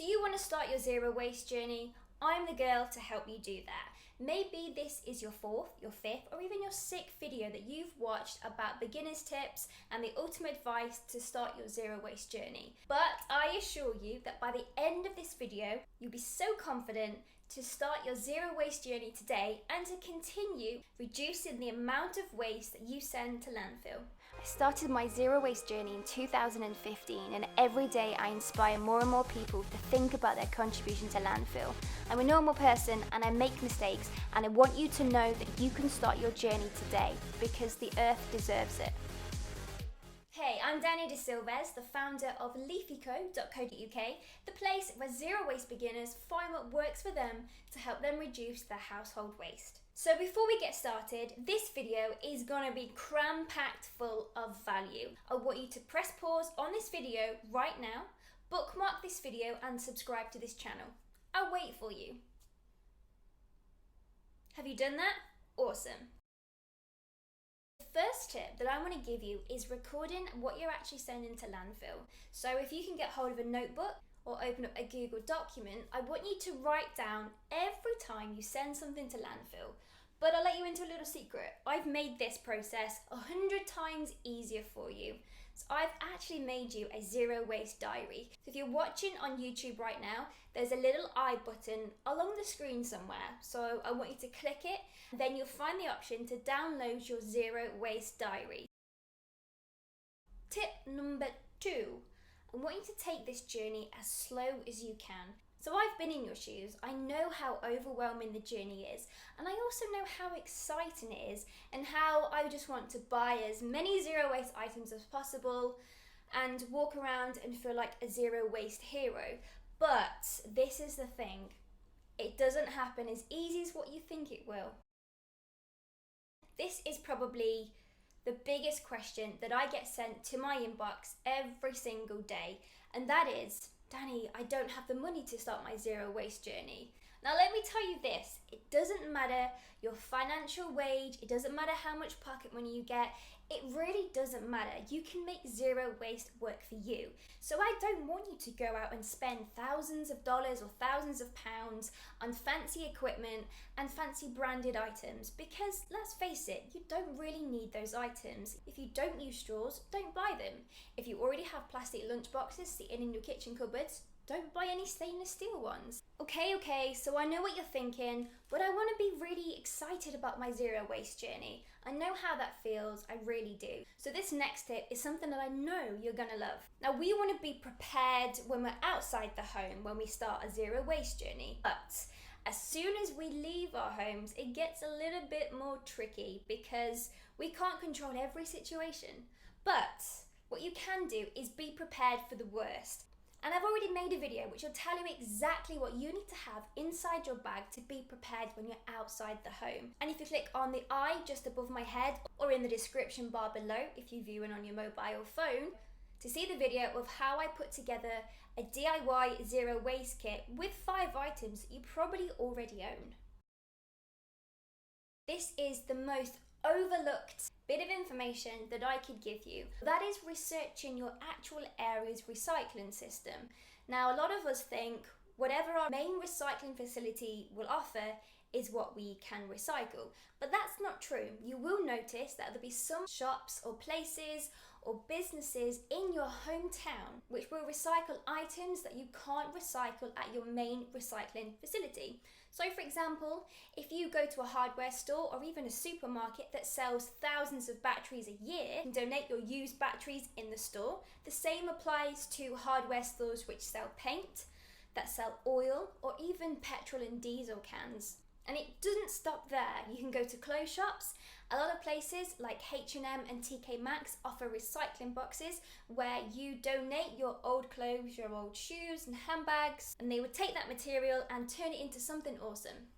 So you want to start your zero waste journey? I'm the girl to help you do that. Maybe this is your fourth, your fifth, or even your sixth video that you've watched about beginner's tips and the ultimate advice to start your zero waste journey. But I assure you that by the end of this video, you'll be so confident to start your zero waste journey today and to continue reducing the amount of waste that you send to landfill. I started my zero waste journey in 2015, and every day I inspire more and more people to think about their contribution to landfill. I'm a normal person and I make mistakes, and I want you to know that you can start your journey today because the earth deserves it. Hey, I'm Dani De Silves, the founder of Leafeco.co.uk, the place where zero waste beginners find what works for them to help them reduce their household waste. So before we get started, this video is going to be cram-packed full of value. I want you to press pause on this video right now, bookmark this video and subscribe to this channel. I'll wait for you. Have you done that? Awesome. The first tip that I want to give you is recording what you're actually sending to landfill. So if you can get hold of a notebook or open up a Google document, I want you to write down every time you send something to landfill. But I'll let you into a little secret. I've made this process 100 times easier for you. So I've actually made you a zero waste diary. So if you're watching on YouTube right now, there's a little I button along the screen somewhere. So I want you to click it, and then you'll find the option to download your zero waste diary. Tip number 2, I want you to take this journey as slow as you can. So I've been in your shoes, I know how overwhelming the journey is, and I also know how exciting it is and how I just want to buy as many zero waste items as possible and walk around and feel like a zero waste hero. But this is the thing, it doesn't happen as easy as what you think it will. This is probably the biggest question that I get sent to my inbox every single day, and that is, Dani, I don't have the money to start my zero waste journey. Now let me tell you this, it doesn't matter your financial wage, it doesn't matter how much pocket money you get, it really doesn't matter. You can make zero waste work for you. So I don't want you to go out and spend thousands of dollars or thousands of pounds on fancy equipment and fancy branded items, because let's face it, you don't really need those items. If you don't use straws, don't buy them. If you already have plastic lunch boxes sitting in your kitchen cupboards, don't buy any stainless steel ones. Okay, so I know what you're thinking, but I want to be really excited about my zero waste journey. I know how that feels, I really do. So this next tip is something that I know you're gonna love. Now we want to be prepared when we're outside the home when we start a zero waste journey, but as soon as we leave our homes, it gets a little bit more tricky because we can't control every situation. But what you can do is be prepared for the worst. And I've already made a video which will tell you exactly what you need to have inside your bag to be prepared when you're outside the home. And if you click on the I just above my head or in the description bar below if you're viewing on your mobile phone to see the video of how I put together a DIY zero waste kit with 5 items that you probably already own. This is the most overlooked bit of information that I could give you. That is researching your actual area's recycling system. Now, a lot of us think whatever our main recycling facility will offer is what we can recycle, but that's not true. You will notice that there'll be some shops or places or businesses in your hometown which will recycle items that you can't recycle at your main recycling facility. So for example, if you go to a hardware store or even a supermarket that sells thousands of batteries a year and donate your used batteries in the store, the same applies to hardware stores which sell paint, that sell oil, or even petrol and diesel cans. And it doesn't stop there. You can go to clothes shops. A lot of places like H&M and TK Maxx offer recycling boxes where you donate your old clothes, your old shoes and handbags, and they would take that material and turn it into something awesome.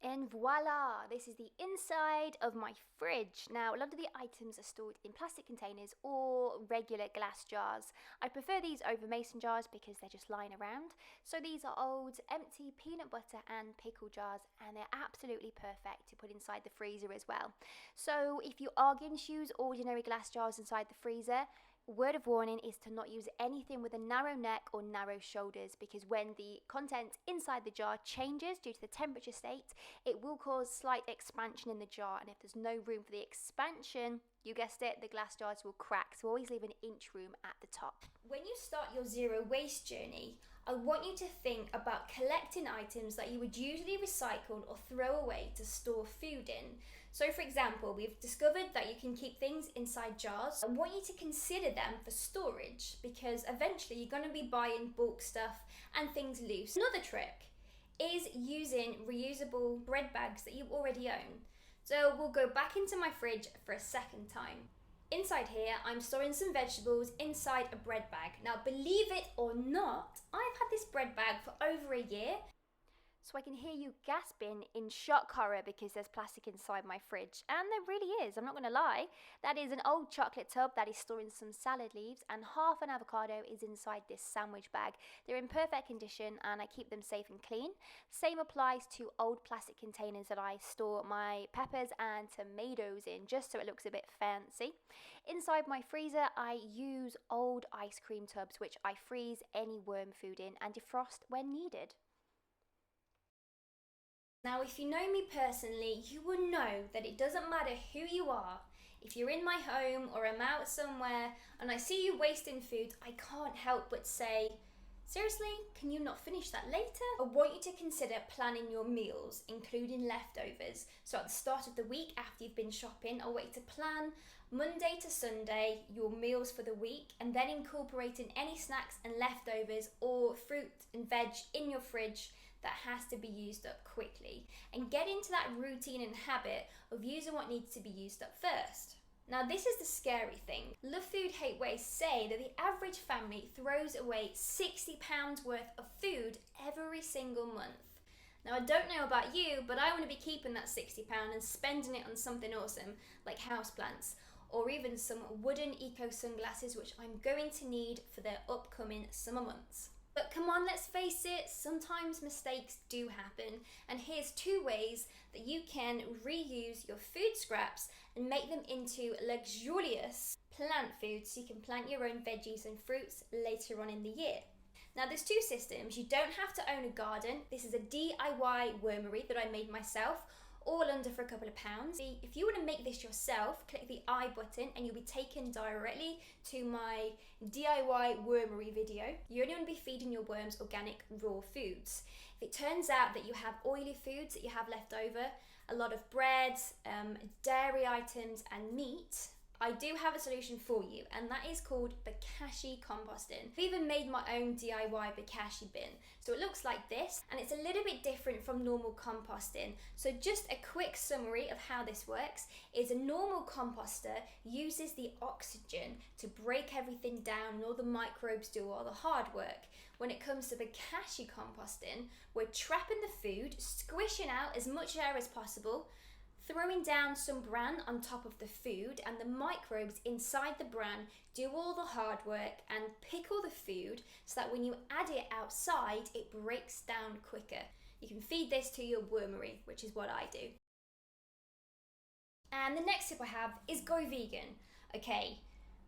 And voila, this is the inside of my fridge. Now, a lot of the items are stored in plastic containers or regular glass jars. I prefer these over mason jars because they're just lying around. So these are old, empty peanut butter and pickle jars, and they're absolutely perfect to put inside the freezer as well. So if you are going to use ordinary glass jars inside the freezer, Word of warning is to not use anything with a narrow neck or narrow shoulders, because when the content inside the jar changes due to the temperature state, it will cause slight expansion in the jar, and if there's no room for the expansion, you guessed it, the glass jars will crack, so always leave an inch room at the top. When you start your zero waste journey, I want you to think about collecting items that you would usually recycle or throw away to store food in. So for example, we've discovered that you can keep things inside jars. I want you to consider them for storage, because eventually you're going to be buying bulk stuff and things loose. Another trick is using reusable bread bags that you already own. So we'll go back into my fridge for a second time. Inside here, I'm storing some vegetables inside a bread bag. Now, believe it or not, I've had this bread bag for over a year. So I can hear you gasping in shock horror because there's plastic inside my fridge. And there really is, I'm not going to lie. That is an old chocolate tub that is storing some salad leaves, and half an avocado is inside this sandwich bag. They're in perfect condition and I keep them safe and clean. Same applies to old plastic containers that I store my peppers and tomatoes in, just so it looks a bit fancy. Inside my freezer, I use old ice cream tubs, which I freeze any worm food in and defrost when needed. Now, if you know me personally, you will know that it doesn't matter who you are. If you're in my home or I'm out somewhere and I see you wasting food, I can't help but say, seriously, can you not finish that later? I want you to consider planning your meals, including leftovers. So at the start of the week, after you've been shopping, I want you to plan Monday to Sunday your meals for the week, and then incorporating any snacks and leftovers or fruit and veg in your fridge that has to be used up quickly, and get into that routine and habit of using what needs to be used up first. Now, this is the scary thing. Love Food Hate Waste say that the average family throws away £60 worth of food every single month. Now, I don't know about you, but I want to be keeping that £60 and spending it on something awesome like houseplants, or even some wooden eco sunglasses, which I'm going to need for the upcoming summer months. But come on, let's face it, sometimes mistakes do happen, and here's 2 ways that you can reuse your food scraps and make them into luxurious plant foods, so you can plant your own veggies and fruits later on in the year. Now, there's 2 systems. You don't have to own a garden. This is a DIY wormery that I made myself, all under for a couple of pounds. If you want to make this yourself, click the I button and you'll be taken directly to my DIY wormery video. You only want to be feeding your worms organic raw foods. If it turns out that you have oily foods that you have left over, a lot of breads, dairy items and meat, I do have a solution for you, and that is called bokashi composting. I've even made my own DIY bokashi bin. So it looks like this, and it's a little bit different from normal composting. So just a quick summary of how this works is a normal composter uses the oxygen to break everything down, and all the microbes do all the hard work. When it comes to bokashi composting, we're trapping the food, squishing out as much air as possible, throwing down some bran on top of the food, and the microbes inside the bran do all the hard work and pickle the food so that when you add it outside, it breaks down quicker. You can feed this to your wormery, which is what I do. And the next tip I have is go vegan. Okay,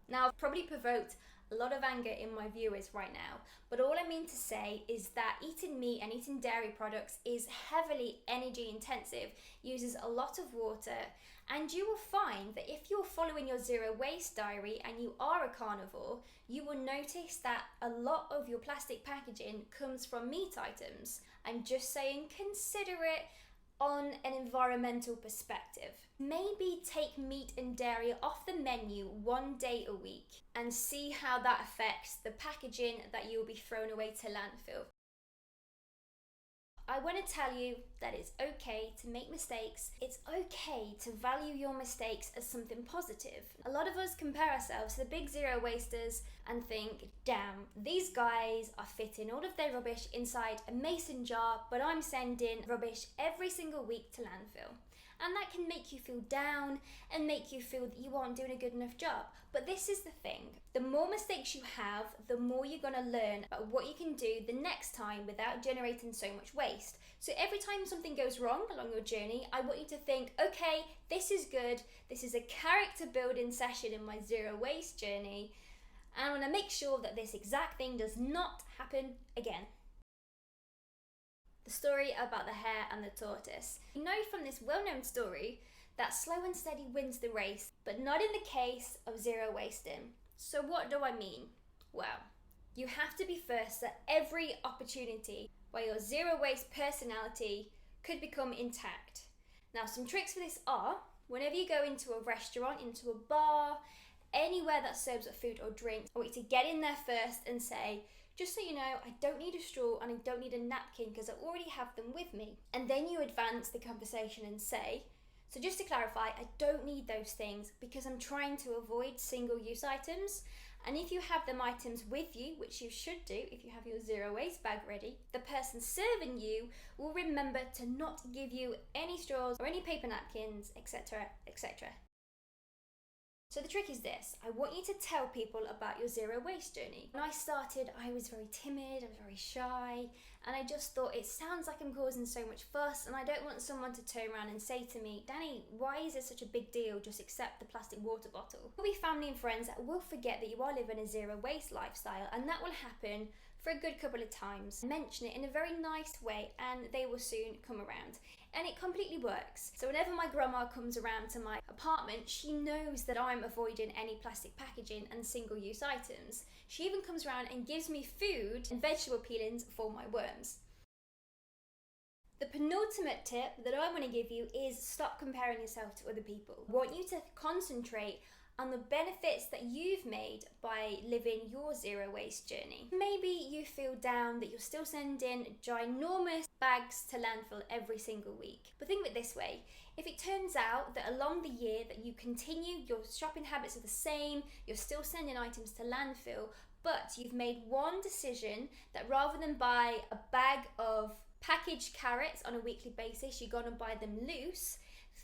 now I've probably provoked a lot of anger in my viewers right now, but all I mean to say is that eating meat and eating dairy products is heavily energy intensive, uses a lot of water, and you will find that if you're following your zero waste diary and you are a carnivore, you will notice that a lot of your plastic packaging comes from meat items. I'm just saying, consider it on an environmental perspective. Maybe take meat and dairy off the menu 1 day a week and see how that affects the packaging that you'll be thrown away to landfill. I want to tell you that it's okay to make mistakes. It's okay to value your mistakes as something positive. A lot of us compare ourselves to the big zero wasters and think, damn, these guys are fitting all of their rubbish inside a mason jar, but I'm sending rubbish every single week to landfill. And that can make you feel down and make you feel that you aren't doing a good enough job. But this is the thing, the more mistakes you have, the more you're going to learn about what you can do the next time without generating so much waste. So every time something goes wrong along your journey, I want you to think, okay, this is good, this is a character building session in my zero waste journey. and I want to make sure that this exact thing does not happen again. The story about the hare and the tortoise. You know from this well-known story that slow and steady wins the race, but not in the case of zero wasting. So what do I mean? Well, you have to be first at every opportunity where your zero waste personality could become intact. Now, some tricks for this are, whenever you go into a restaurant, into a bar, anywhere that serves a food or drink, I want you to get in there first and say, just so you know, I don't need a straw and I don't need a napkin because I already have them with me. And then you advance the conversation and say, so just to clarify, I don't need those things because I'm trying to avoid single-use items. And if you have them items with you, which you should do if you have your zero waste bag ready, the person serving you will remember to not give you any straws or any paper napkins, etc., etc. So the trick is this, I want you to tell people about your zero waste journey. When I started, I was very timid, I was very shy, and I just thought it sounds like I'm causing so much fuss, and I don't want someone to turn around and say to me, Danny, why is it such a big deal? Just accept the plastic water bottle. There'll be family and friends that will forget that you are living a zero waste lifestyle, and that will happen for a good couple of times. Mention it in a very nice way, and they will soon come around. And it completely works. So whenever my grandma comes around to my apartment, she knows that I'm avoiding any plastic packaging and single-use items. She even comes around and gives me food and vegetable peelings for my worms. The penultimate tip that I want to give you is stop comparing yourself to other people. I want you to concentrate on the benefits that you've made by living your zero waste journey. Maybe you feel down that you're still sending ginormous bags to landfill every single week. But think of it this way, if it turns out that along the year that you continue, your shopping habits are the same, you're still sending items to landfill, but you've made one decision that rather than buy a bag of packaged carrots on a weekly basis, you're gonna buy them loose.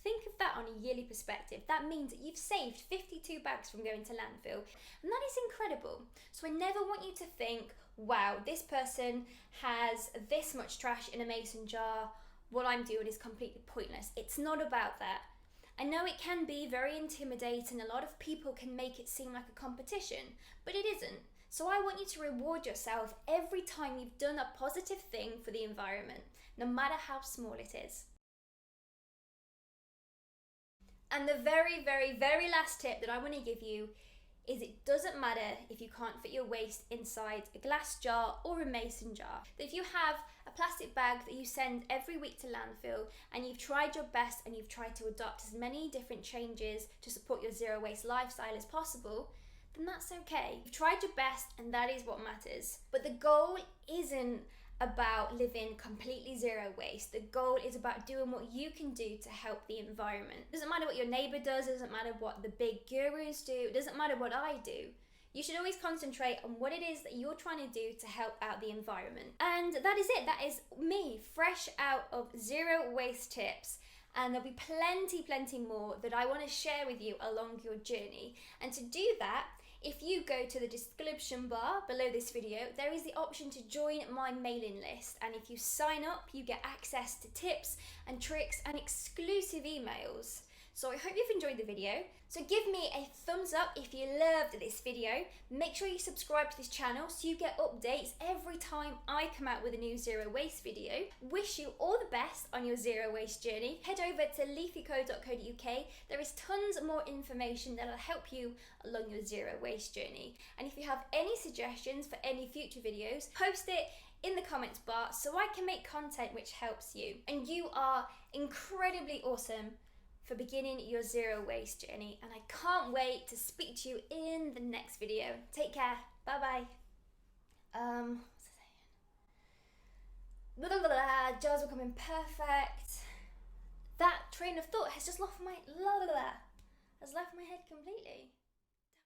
Think of that on a yearly perspective. That means that you've saved 52 bags from going to landfill. And that is incredible. So I never want you to think, wow, this person has this much trash in a mason jar. What I'm doing is completely pointless. It's not about that. I know it can be very intimidating. A lot of people can make it seem like a competition, but it isn't. So I want you to reward yourself every time you've done a positive thing for the environment, no matter how small it is. And the very, very, very last tip that I want to give you is it doesn't matter if you can't fit your waste inside a glass jar or a mason jar. If you have a plastic bag that you send every week to landfill and you've tried your best and you've tried to adopt as many different changes to support your zero waste lifestyle as possible, then that's okay. You've tried your best and that is what matters. But the goal isn't about living completely zero waste. The goal is about doing what you can do to help the environment. It doesn't matter what your neighbour does, it doesn't matter what the big gurus do, it doesn't matter what I do. You should always concentrate on what it is that you're trying to do to help out the environment. And that is it. That is me, fresh out of zero waste tips. And there'll be plenty more that I want to share with you along your journey. And to do that, if you go to the description bar below this video, there is the option to join my mailing list. And if you sign up, you get access to tips and tricks and exclusive emails. So I hope you've enjoyed the video. So give me a thumbs up if you loved this video. Make sure you subscribe to this channel so you get updates every time I come out with a new zero waste video. Wish you all the best on your zero waste journey. Head over to leafeco.co.uk. There is tons more information that will help you along your zero waste journey. And if you have any suggestions for any future videos, post it in the comments bar so I can make content which helps you. And you are incredibly awesome for beginning your zero waste journey, and I can't wait to speak to you in the next video. Take care. Bye bye. What's it saying? Blah, blah, blah, jars are becoming perfect. That train of thought has just left my head completely.